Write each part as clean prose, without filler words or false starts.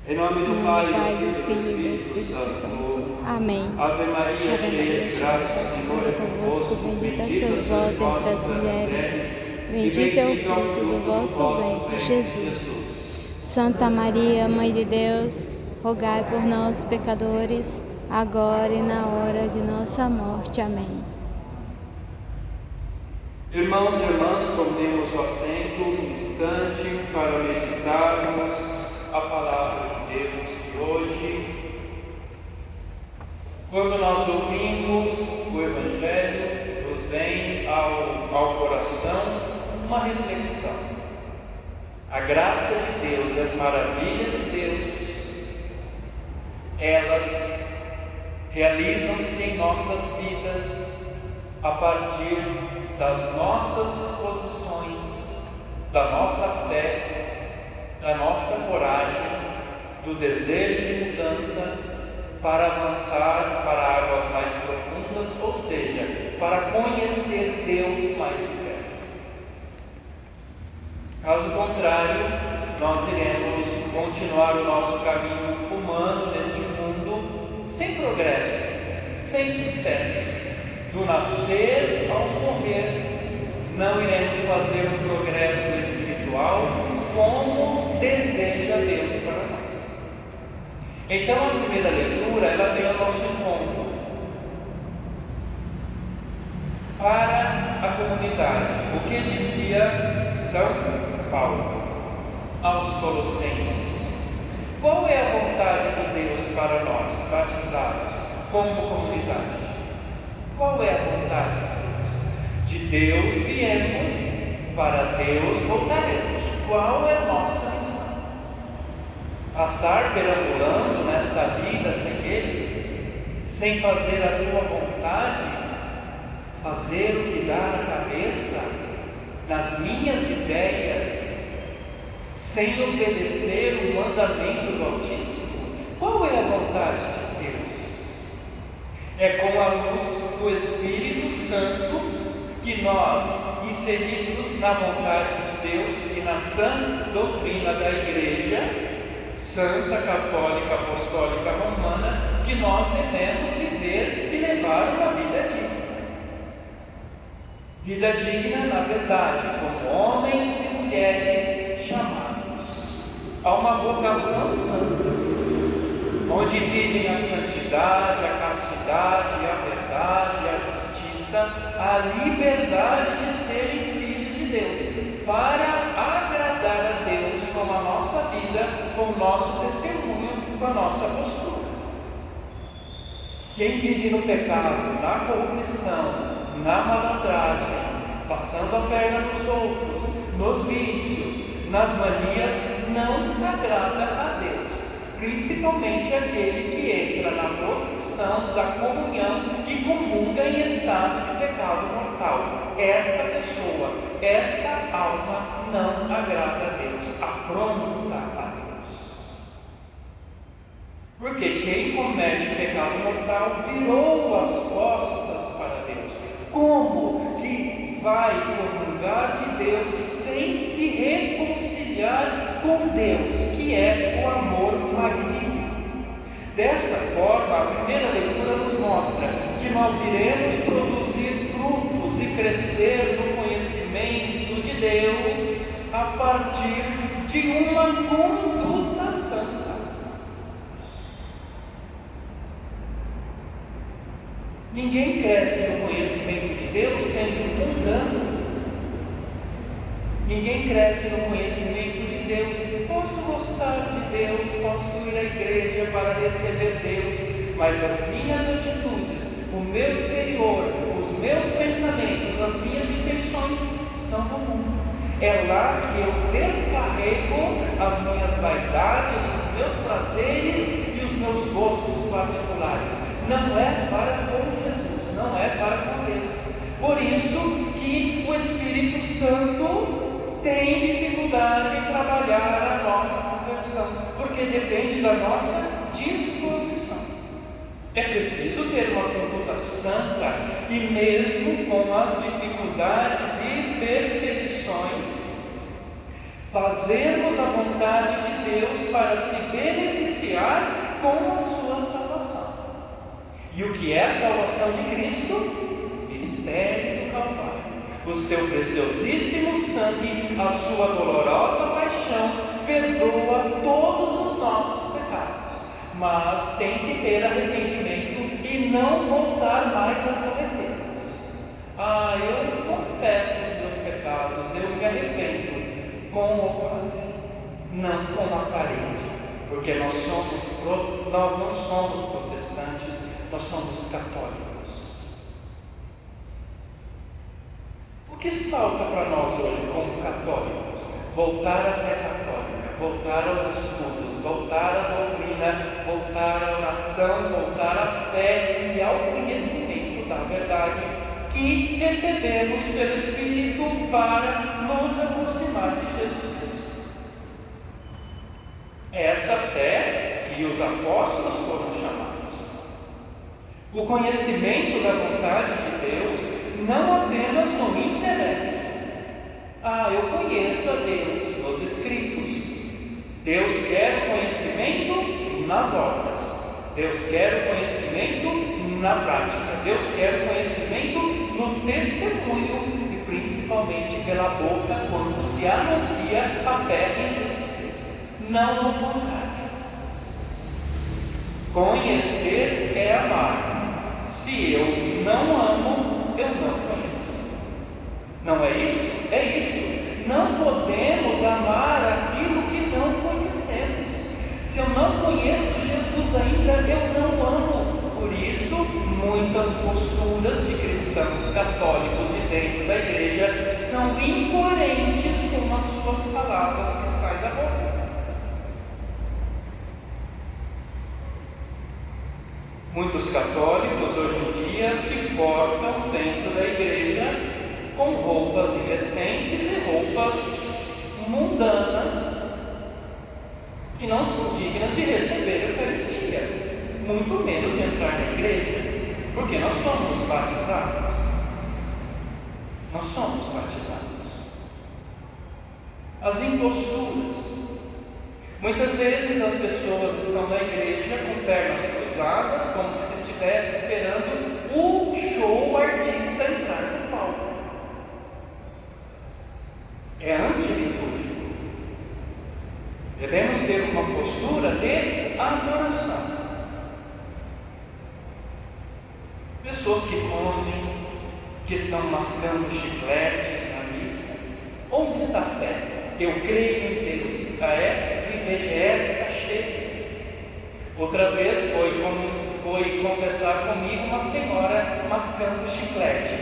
Em nome do Pai, do Filho e do Espírito Santo. Amém. Ave Maria, cheia de graça, o Senhor é convosco. Bendita sois vós entre as mulheres. Bendito é o fruto do vosso ventre, Jesus. Santa Maria, Mãe de Deus, rogai por nós, pecadores, agora e na hora de nossa morte. Amém. Irmãos e irmãs, tomemos o assento um instante para meditarmos a palavra de Deus de hoje. Quando nós ouvimos o Evangelho, nos vem ao coração uma reflexão. A graça de Deus e as maravilhas de Deus, elas realizam-se em nossas vidas a partir das nossas disposições, da nossa fé, da nossa coragem, do desejo de mudança para avançar para águas mais profundas, ou seja, para conhecer Deus mais de perto. Caso contrário, nós iremos continuar o nosso caminho humano neste mundo sem progresso, sem sucesso. Do nascer ao morrer, não iremos fazer um progresso espiritual como deseja Deus para nós. Então, a primeira leitura, ela vem ao nosso encontro para a comunidade. O que dizia São Paulo aos Colossenses? Qual é a vontade de Deus para nós, batizados, como comunidade? Qual é a vontade de Deus? De Deus viemos, para Deus voltaremos. Qual é a nossa missão? Passar perambulando nesta vida sem Ele, sem fazer a tua vontade, fazer o que dá na cabeça, nas minhas ideias, sem obedecer o mandamento do Altíssimo. Qual é a vontade de Deus? É com a luz do Espírito Santo que nós, inseridos na vontade de Deus e na sã doutrina da Igreja Santa, Católica, Apostólica, Romana, que nós devemos viver e levar uma vida digna. Vida digna, na verdade, como homens e mulheres chamados a uma vocação santa, onde vivem a santidade, a castidade, a verdade, a justiça, a liberdade de serem filhos de Deus, para agradar a Deus com a nossa vida, com o nosso testemunho, com a nossa postura. Quem vive no pecado, na corrupção, na malandragem, passando a perna nos outros, nos vícios, nas manias, não agrada a Deus. Principalmente aquele que entra na possessão da comunhão e comunga em estado de pecado mortal. Esta pessoa, esta alma não agrada a Deus, afronta a Deus. Porque quem comete pecado mortal virou as costas para Deus. Como que vai comungar de Deus sem se reconciliar com Deus, que é o amor magnífico? Dessa forma, a primeira leitura nos mostra que nós iremos produzir frutos e crescer no conhecimento de Deus a partir de uma conduta santa. Ninguém cresce no conhecimento de Deus sendo mundano. Ninguém cresce no conhecimento de Deus. Posso gostar de Deus, posso ir à igreja para receber Deus, mas as minhas atitudes, o meu interior, os meus pensamentos, as minhas intenções são do mundo. É lá que eu descarrego as minhas vaidades, os meus prazeres e os meus gostos particulares. Não é para com Jesus, não é para com Deus. Por isso que o Espírito Santo tem dificuldade em trabalhar a nossa conversão, porque depende da nossa disposição. É preciso ter uma conduta santa e mesmo com as dificuldades e perseguições, fazermos a vontade de Deus para se beneficiar iniciar com a sua salvação. E o que é a salvação de Cristo? Mistério do Calvário. O seu preciosíssimo sangue, a sua dolorosa paixão, perdoa todos os nossos pecados, mas tem que ter arrependimento e não voltar mais a cometê-los. Eu confesso os meus pecados, eu me arrependo com o Padre, não com a parede, porque nós não somos protestantes, nós somos católicos. O que falta para nós hoje como católicos? Voltar à fé católica, voltar aos estudos, voltar à doutrina, voltar à oração, voltar à fé e ao conhecimento da verdade que recebemos pelo Espírito para nos aproximar de Jesus Cristo. É essa fé que os apóstolos foram chamados. O conhecimento da vontade de Deus não apenas no intelecto. Eu conheço a Deus nos Escritos. Deus quer o conhecimento nas obras. Deus quer o conhecimento na prática. Deus quer o conhecimento no testemunho e principalmente pela boca quando se anuncia a fé em Jesus Cristo. Não o contrário. Conhecer é amar. Se eu não amo, eu não conheço. Não é isso? É isso. Não podemos amar aquilo que não conhecemos. Se eu não conheço Jesus ainda, eu não amo. Por isso, muitas posturas de cristãos católicos de dentro da igreja são incoerentes com as suas palavras que saem da boca. Muitos católicos hoje em dia se portam dentro da igreja com roupas indecentes e roupas mundanas que não são dignas de receber a Eucaristia, muito menos de entrar na igreja, porque nós somos batizados. Nós somos batizados. As imposturas. Muitas vezes as pessoas estão na igreja com pernas cruzadas, como se estivesse esperando o show artista entrar no palco. É antilitúrgico. Devemos ter uma postura de adoração. Pessoas que comem, que estão mascando chicletes na missa. Onde está a fé? Eu creio em Deus. O IBGE está cheio. Outra vez foi conversar comigo uma senhora mascando chiclete.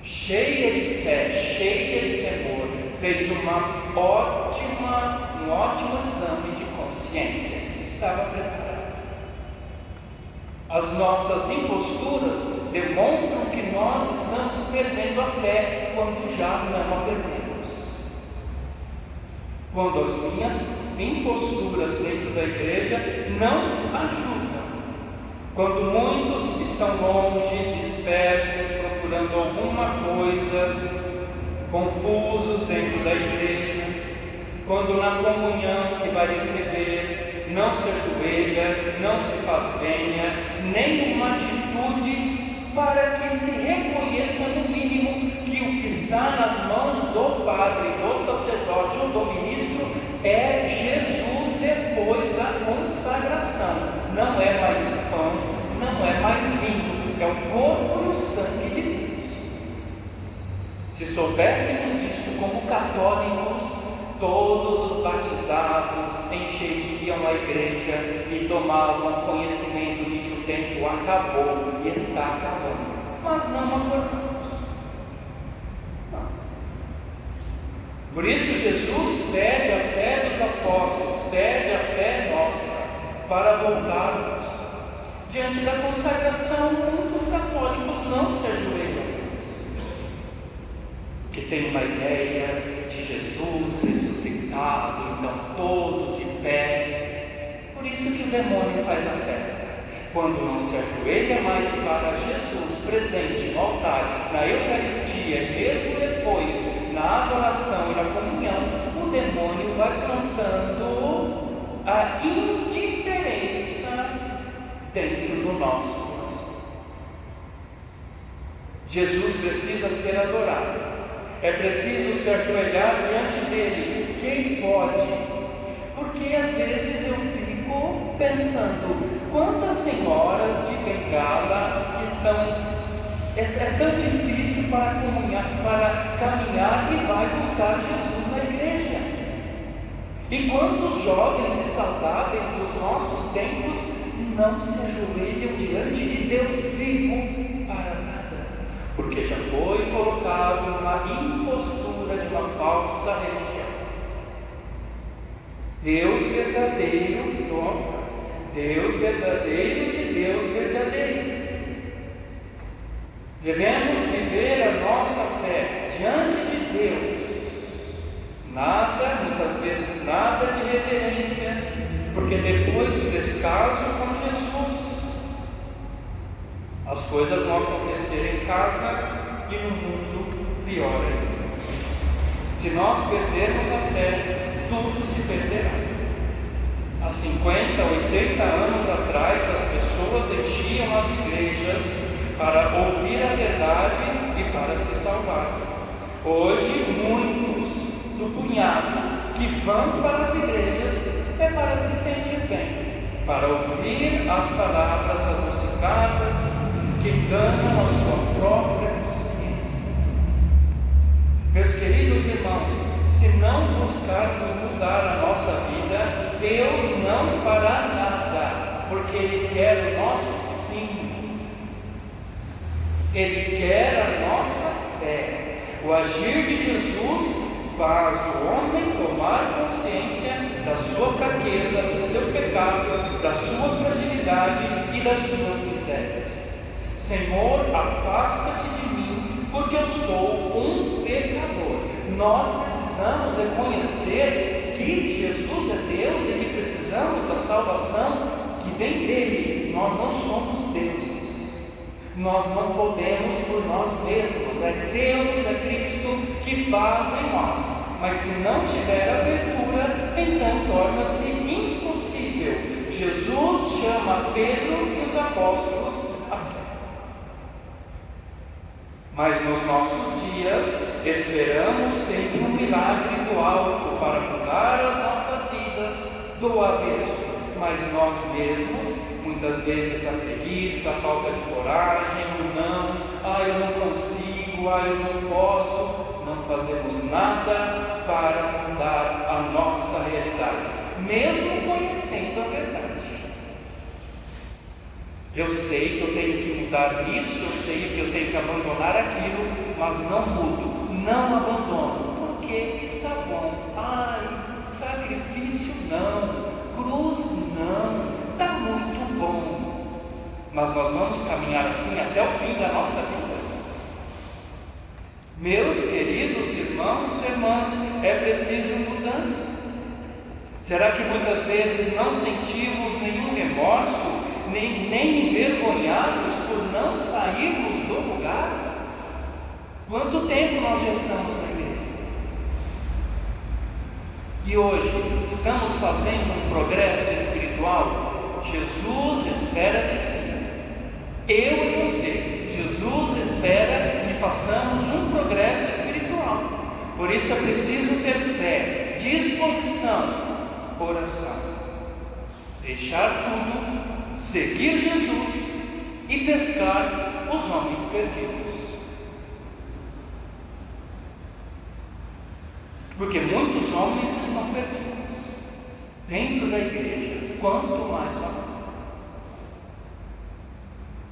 Cheia de fé, cheia de temor, fez um ótimo exame de consciência. Estava preparada. As nossas imposturas demonstram que nós estamos perdendo a fé quando já não a perdemos. Quando as minhas imposturas dentro da igreja não ajudam. Quando muitos estão longe, dispersos, procurando alguma coisa, confusos dentro da igreja. Quando na comunhão que vai receber não se ajoelha, não se faz venha, nenhuma atitude para que se reconheça no mínimo que o que está nas mãos do padre, do sacerdote ou do ministro é Jesus depois da consagração. Não é mais pão, não é mais vinho, é o corpo e o sangue de Deus. Se soubéssemos disso como católicos, todos os batizados encheriam a igreja e tomavam conhecimento de que o tempo acabou e está acabando. Mas não acordamos. Não. Por isso Jesus pede a fé dos apóstolos, pede a fé nossa para voltarmos. Diante da consagração, muitos católicos não se ajoelham. Que tem uma ideia de Jesus ressuscitado, então todos de pé. Por isso que o demônio faz a festa. Quando não se ajoelha mais para Jesus presente no altar, na Eucaristia, e mesmo depois na adoração e na comunhão, o o demônio vai plantando a indiferença dentro do nosso coração. Jesus precisa ser adorado, é preciso se ajoelhar diante dele. Quem pode? Porque às vezes eu fico pensando, quantas senhoras de bengala que estão... É tão difícil para caminhar e vai buscar Jesus na igreja. E quantos jovens e saudáveis dos nossos tempos não se ajoelham diante de Deus vivo para nada, porque já foi colocado numa impostura de uma falsa religião. Deus verdadeiro do altar, Deus verdadeiro de Deus verdadeiro. Devemos viver a nossa fé diante de Deus. Nada, muitas vezes nada de reverência, porque depois do descaso com Jesus, as coisas vão acontecer em casa e no mundo pior ainda. Se nós perdermos a fé, tudo se perderá. Há 50, 80 anos atrás, as pessoas enchiam as igrejas para ouvir a verdade e para se salvar. Hoje, muitos do punhado que vão para as igrejas é para se sentir bem, para ouvir as palavras adocicadas que enganam a sua própria consciência. Meus queridos irmãos, se não buscarmos mudar a nossa vida, Deus não fará nada, porque Ele quer o nosso sim. Ele quer a nossa fé. O agir de Jesus faz o homem tomar consciência da sua fraqueza, do seu pecado, da sua fragilidade e das suas misérias. Senhor, afasta-te de mim, porque eu sou um pecador. Nós precisamos reconhecer que Jesus é Deus e que precisamos da salvação que vem dele. Nós não somos deuses. Nós não podemos por nós mesmos. É Deus, é Cristo que faz em nós. Mas se não tiver abertura, então torna-se impossível. Jesus chama Pedro e os apóstolos à fé. Mas nos nossos dias, esperamos sempre um milagre do alto para mudar as nossas vidas do avesso. Mas nós mesmos, muitas vezes a preguiça, a falta de coragem, o não, eu não consigo, eu não posso, não fazemos nada para mudar a nossa realidade, mesmo conhecendo a verdade. Eu sei que eu tenho que mudar isso, eu sei que eu tenho que abandonar aquilo, mas não mudo, não abandono, porque está bom. Sacrifício não, cruz não, está muito bom. Mas nós vamos caminhar assim até o fim da nossa vida. Meus queridos irmãos e irmãs, é preciso mudança. Será que muitas vezes não sentimos nenhum remorso, nem envergonhados por não sairmos do lugar? Quanto tempo nós já estamos na igreja? E hoje, estamos fazendo um progresso espiritual? Jesus espera que sim. Eu e você, Jesus espera que façamos um progresso espiritual. Por isso é preciso ter fé, disposição, oração. Deixar tudo, seguir Jesus e pescar os homens perdidos. Porque muitos homens estão perdidos dentro da igreja, quanto mais lá fora.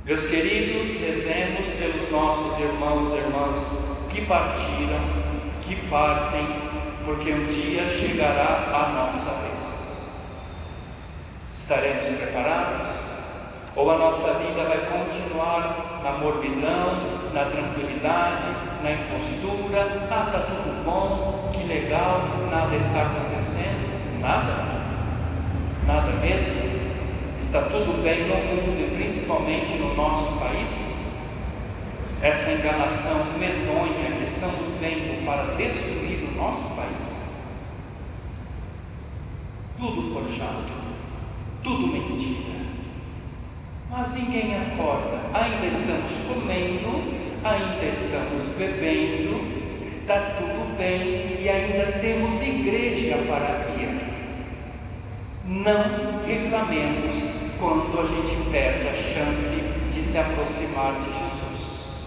Meus queridos, rezemos pelos nossos irmãos e irmãs que partiram, que partem, porque um dia chegará a nossa vez. Estaremos preparados? Ou a nossa vida vai continuar na morbidão, na tranquilidade, na impostura? Está tudo bom, que legal, nada está acontecendo? Nada mesmo? Está tudo bem no mundo e principalmente no nosso país? Essa enganação medonha que estamos vendo para destruir o nosso país? tudo forjado, tudo mentira. Mas ninguém acorda, ainda estamos comendo, ainda estamos bebendo, está tudo bem e ainda temos igreja para ir. Não reclamemos quando a gente perde a chance de se aproximar de Jesus,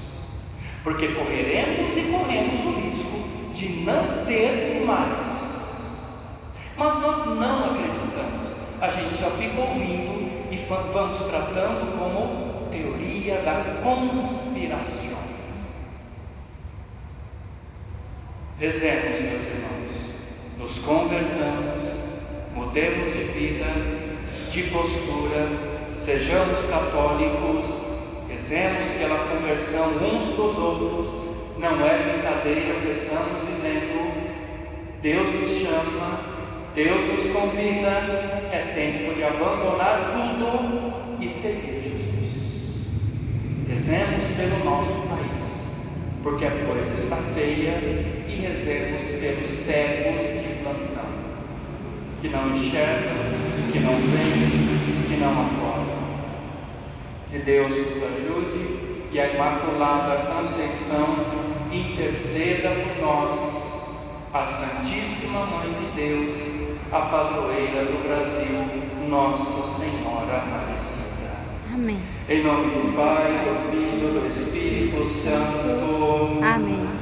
porque correremos e corremos o risco de não ter mais. Mas nós não acreditamos, a gente só fica ouvindo e vamos tratando como teoria da conspiração. Rezemos, meus irmãos, nos convertamos, mudemos de vida, de postura, sejamos católicos, rezemos pela conversão uns dos outros. Não é brincadeira o que estamos vivendo. Deus nos chama, Deus nos convida, é tempo de abandonar tudo e seguir Jesus. Rezemos pelo nosso país, porque a coisa está feia, e rezemos pelos cegos de plantão, que não enxergam, que não veem, que não acordam. Que Deus nos ajude e a Imaculada Conceição interceda por nós. A Santíssima Mãe de Deus, a padroeira do Brasil, Nossa Senhora Aparecida. Amém. Em nome do Pai, do Filho e do Espírito Santo. Amém.